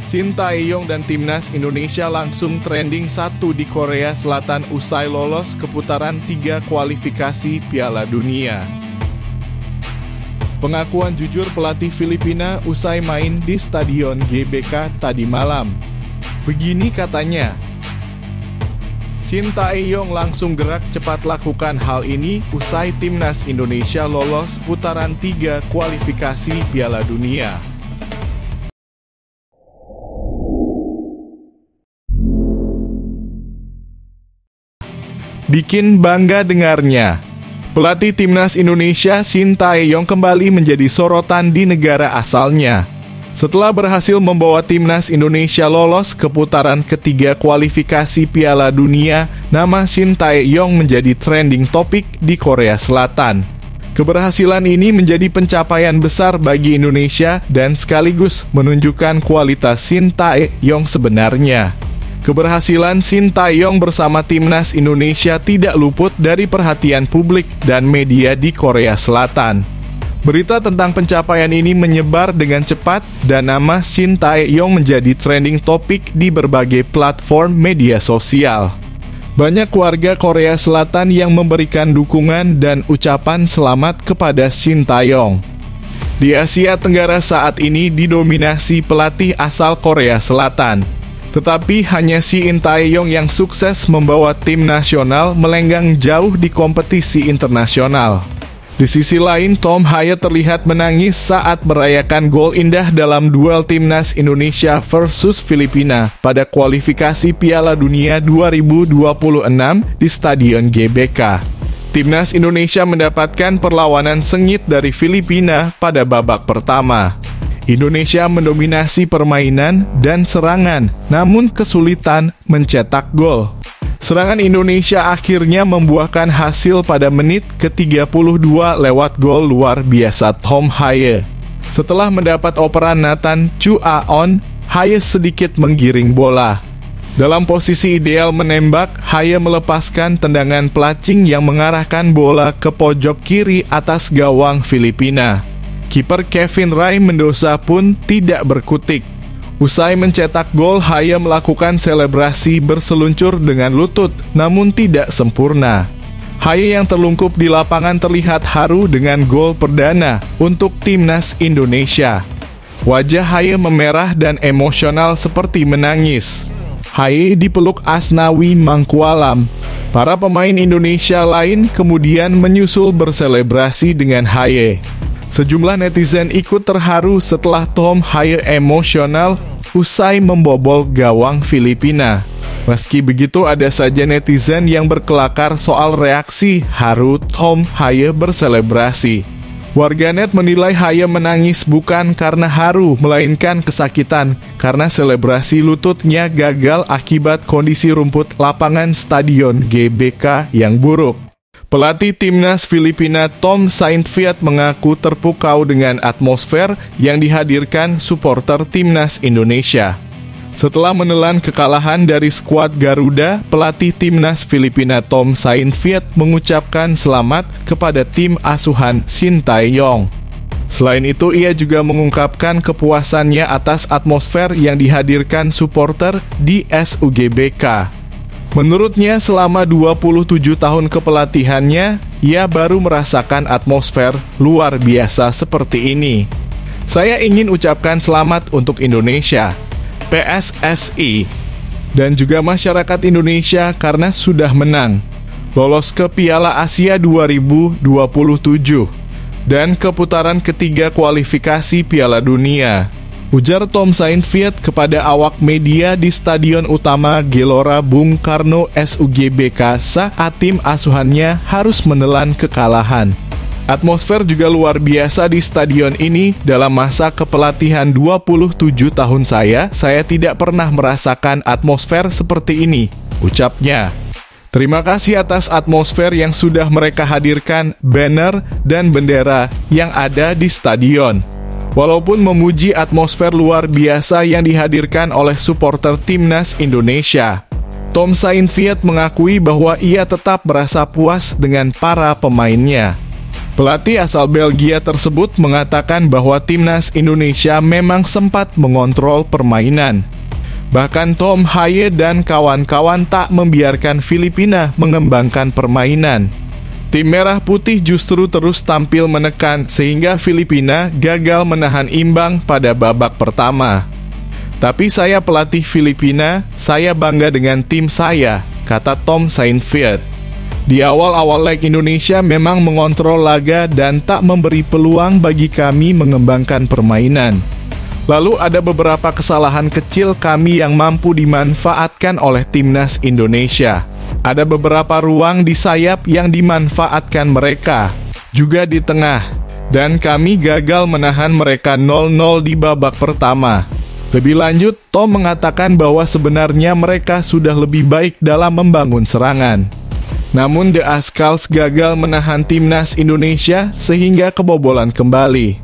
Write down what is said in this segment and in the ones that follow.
Shin Tae-yong dan timnas Indonesia langsung trending 1 di Korea Selatan usai lolos ke putaran 3 kualifikasi Piala Dunia. Pengakuan jujur pelatih Filipina usai main di Stadion GBK tadi malam. Begini katanya, Shin Tae-yong langsung gerak cepat lakukan hal ini usai timnas Indonesia lolos putaran 3 kualifikasi Piala Dunia. Bikin bangga dengarnya. Pelatih timnas Indonesia Shin Tae-yong kembali menjadi sorotan di negara asalnya. Setelah berhasil membawa timnas Indonesia lolos ke putaran ketiga kualifikasi Piala Dunia, nama Shin Tae-yong menjadi trending topik di Korea Selatan. Keberhasilan ini menjadi pencapaian besar bagi Indonesia dan sekaligus menunjukkan kualitas Shin Tae-yong sebenarnya. Keberhasilan Shin Tae-yong bersama timnas Indonesia tidak luput dari perhatian publik dan media di Korea Selatan. Berita tentang pencapaian ini menyebar dengan cepat dan nama Shin Tae-yong menjadi trending topik di berbagai platform media sosial. Banyak warga Korea Selatan yang memberikan dukungan dan ucapan selamat kepada Shin Tae-yong. Di Asia Tenggara saat ini didominasi pelatih asal Korea Selatan. Tetapi hanya Shin Tae-yong yang sukses membawa tim nasional melenggang jauh di kompetisi internasional. Di sisi lain, Tom Hye terlihat menangis saat merayakan gol indah dalam duel timnas Indonesia versus Filipina pada kualifikasi Piala Dunia 2026 di Stadion GBK. Timnas Indonesia mendapatkan perlawanan sengit dari Filipina pada babak pertama. Indonesia mendominasi permainan dan serangan, namun kesulitan mencetak gol. Serangan Indonesia akhirnya membuahkan hasil pada menit ke-32 lewat gol luar biasa Tom Hye. Setelah mendapat operan Nathan Chuaon, Hye sedikit menggiring bola. Dalam posisi ideal menembak, Hye melepaskan tendangan pelacing yang mengarahkan bola ke pojok kiri atas gawang Filipina. Kiper Kevin Ray Mendoza pun tidak berkutik. Usai mencetak gol, Hye melakukan selebrasi berseluncur dengan lutut, namun tidak sempurna. Hye yang terlungkup di lapangan terlihat haru dengan gol perdana untuk timnas Indonesia. Wajah Hye memerah dan emosional seperti menangis. Hye dipeluk Asnawi Mangkualam. Para pemain Indonesia lain kemudian menyusul berselebrasi dengan Hye. Sejumlah netizen ikut terharu setelah Tom Hye emosional usai membobol gawang Filipina. Meski begitu, ada saja netizen yang berkelakar soal reaksi haru Tom Hye berselebrasi. Warganet menilai Hye menangis bukan karena haru, melainkan kesakitan karena selebrasi lututnya gagal akibat kondisi rumput lapangan Stadion GBK yang buruk. Pelatih timnas Filipina Tom Saintfiet mengaku terpukau dengan atmosfer yang dihadirkan supporter timnas Indonesia. Setelah menelan kekalahan dari skuad Garuda, pelatih timnas Filipina Tom Saintfiet mengucapkan selamat kepada tim asuhan Shin Tae-yong. Selain itu, ia juga mengungkapkan kepuasannya atas atmosfer yang dihadirkan supporter di SUGBK. Menurutnya, selama 27 tahun kepelatihannya, ia baru merasakan atmosfer luar biasa seperti ini. Saya ingin ucapkan selamat untuk Indonesia, PSSI, dan juga masyarakat Indonesia karena sudah menang, lolos ke Piala Asia 2027, dan ke putaran ketiga kualifikasi Piala Dunia. Ujar Tom Saintfiet kepada awak media di Stadion Utama Gelora Bung Karno SUGBK saat tim asuhannya harus menelan kekalahan. Atmosfer juga luar biasa di stadion ini. Dalam masa kepelatihan 27 tahun saya tidak pernah merasakan atmosfer seperti ini, ucapnya. Terima kasih atas atmosfer yang sudah mereka hadirkan, banner dan bendera yang ada di stadion. Walaupun memuji atmosfer luar biasa yang dihadirkan oleh supporter timnas Indonesia, Tom Saintfiet mengakui bahwa ia tetap merasa puas dengan para pemainnya. Pelatih asal Belgia tersebut mengatakan bahwa timnas Indonesia memang sempat mengontrol permainan. Bahkan Tom Haye dan kawan-kawan tak membiarkan Filipina mengembangkan permainan. Tim Merah Putih justru terus tampil menekan sehingga Filipina gagal menahan imbang pada babak pertama. Tapi saya pelatih Filipina, saya bangga dengan tim saya, kata Tom Saintfiet. Di awal-awal leg Indonesia memang mengontrol laga dan tak memberi peluang bagi kami mengembangkan permainan. Lalu ada beberapa kesalahan kecil kami yang mampu dimanfaatkan oleh timnas Indonesia. Ada beberapa ruang di sayap yang dimanfaatkan mereka, juga di tengah. Dan kami gagal menahan mereka 0-0 di babak pertama. Lebih lanjut, Tom mengatakan bahwa sebenarnya mereka sudah lebih baik dalam membangun serangan. Namun The Ascals gagal menahan timnas Indonesia sehingga kebobolan kembali.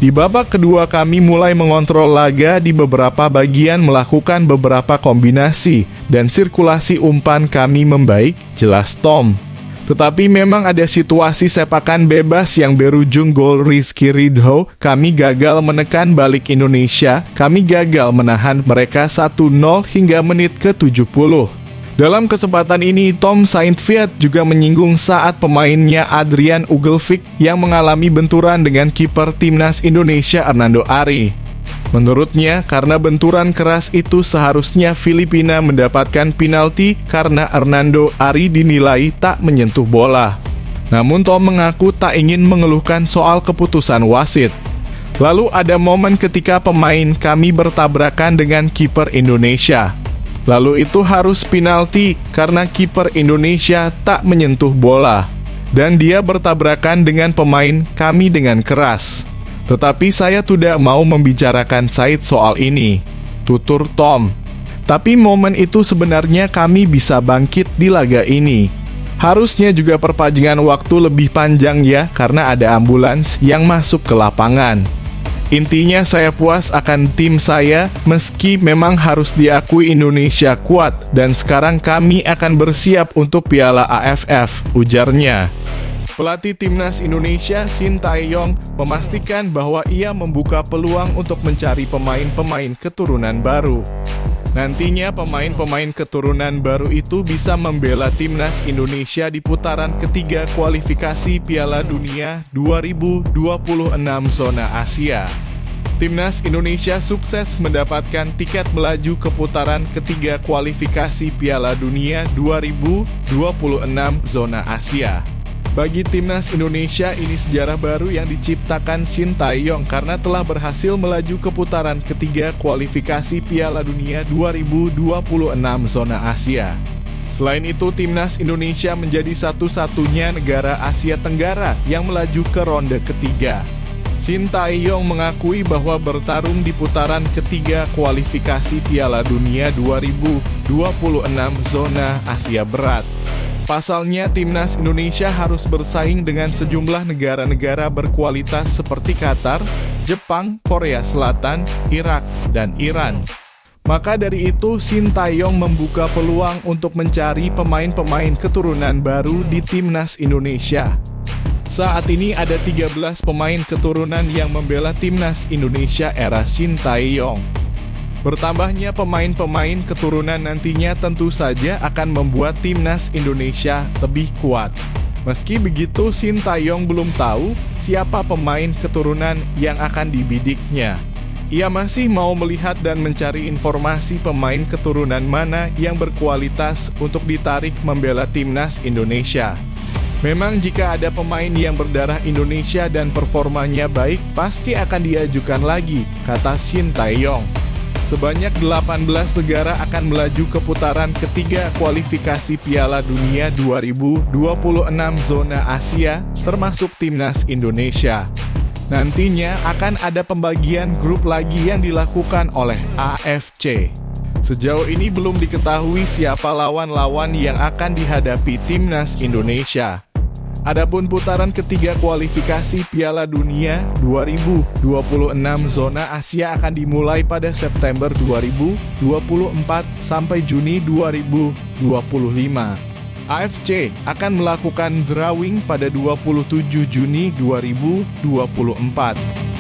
Di babak kedua kami mulai mengontrol laga di beberapa bagian, melakukan beberapa kombinasi dan sirkulasi umpan kami membaik, jelas Tom. Tetapi memang ada situasi sepakan bebas yang berujung gol Rizky Ridho, kami gagal menekan balik Indonesia, kami gagal menahan mereka 1-0 hingga menit ke-70. Dalam kesempatan ini, Tom Saintfiet juga menyinggung saat pemainnya Adrian Ugelvik yang mengalami benturan dengan kiper timnas Indonesia Hernando Ari. Menurutnya, karena benturan keras itu seharusnya Filipina mendapatkan penalti karena Hernando Ari dinilai tak menyentuh bola. Namun Tom mengaku tak ingin mengeluhkan soal keputusan wasit. Lalu ada momen ketika pemain kami bertabrakan dengan kiper Indonesia. Lalu itu harus penalti karena kiper Indonesia tak menyentuh bola dan dia bertabrakan dengan pemain kami dengan keras. Tetapi saya tidak mau membicarakan Said soal ini, tutur Tom. Tapi momen itu sebenarnya kami bisa bangkit di laga ini. Harusnya juga perpanjangan waktu lebih panjang ya karena ada ambulans yang masuk ke lapangan. Intinya saya puas akan tim saya, meski memang harus diakui Indonesia kuat, dan sekarang kami akan bersiap untuk Piala AFF, ujarnya. Pelatih timnas Indonesia Shin Tae-yong memastikan bahwa ia membuka peluang untuk mencari pemain-pemain keturunan baru. Nantinya pemain-pemain keturunan baru itu bisa membela timnas Indonesia di putaran ketiga kualifikasi Piala Dunia 2026 zona Asia. Timnas Indonesia sukses mendapatkan tiket melaju ke putaran ketiga kualifikasi Piala Dunia 2026 zona Asia. Bagi timnas Indonesia, ini sejarah baru yang diciptakan Shin Tae-yong karena telah berhasil melaju ke putaran ketiga kualifikasi Piala Dunia 2026 zona Asia. Selain itu, timnas Indonesia menjadi satu-satunya negara Asia Tenggara yang melaju ke ronde ketiga. Shin Tae-yong mengakui bahwa bertarung di putaran ketiga kualifikasi Piala Dunia 2026 zona Asia berat. Pasalnya, timnas Indonesia harus bersaing dengan sejumlah negara-negara berkualitas seperti Qatar, Jepang, Korea Selatan, Irak, dan Iran. Maka dari itu, Shin Tae-yong membuka peluang untuk mencari pemain-pemain keturunan baru di timnas Indonesia. Saat ini ada 13 pemain keturunan yang membela timnas Indonesia era Shin Tae-yong. Bertambahnya pemain-pemain keturunan nantinya tentu saja akan membuat timnas Indonesia lebih kuat. Meski begitu, Shin Tae-yong belum tahu siapa pemain keturunan yang akan dibidiknya. Ia masih mau melihat dan mencari informasi pemain keturunan mana yang berkualitas untuk ditarik membela timnas Indonesia. Memang jika ada pemain yang berdarah Indonesia dan performanya baik, pasti akan diajukan lagi, kata Shin Tae-yong. Sebanyak 18 negara akan melaju ke putaran ketiga kualifikasi Piala Dunia 2026 zona Asia, termasuk timnas Indonesia. Nantinya akan ada pembagian grup lagi yang dilakukan oleh AFC. Sejauh ini belum diketahui siapa lawan-lawan yang akan dihadapi timnas Indonesia. Adapun putaran ketiga kualifikasi Piala Dunia 2026 zona Asia akan dimulai pada September 2024 sampai Juni 2025. AFC akan melakukan drawing pada 27 Juni 2024.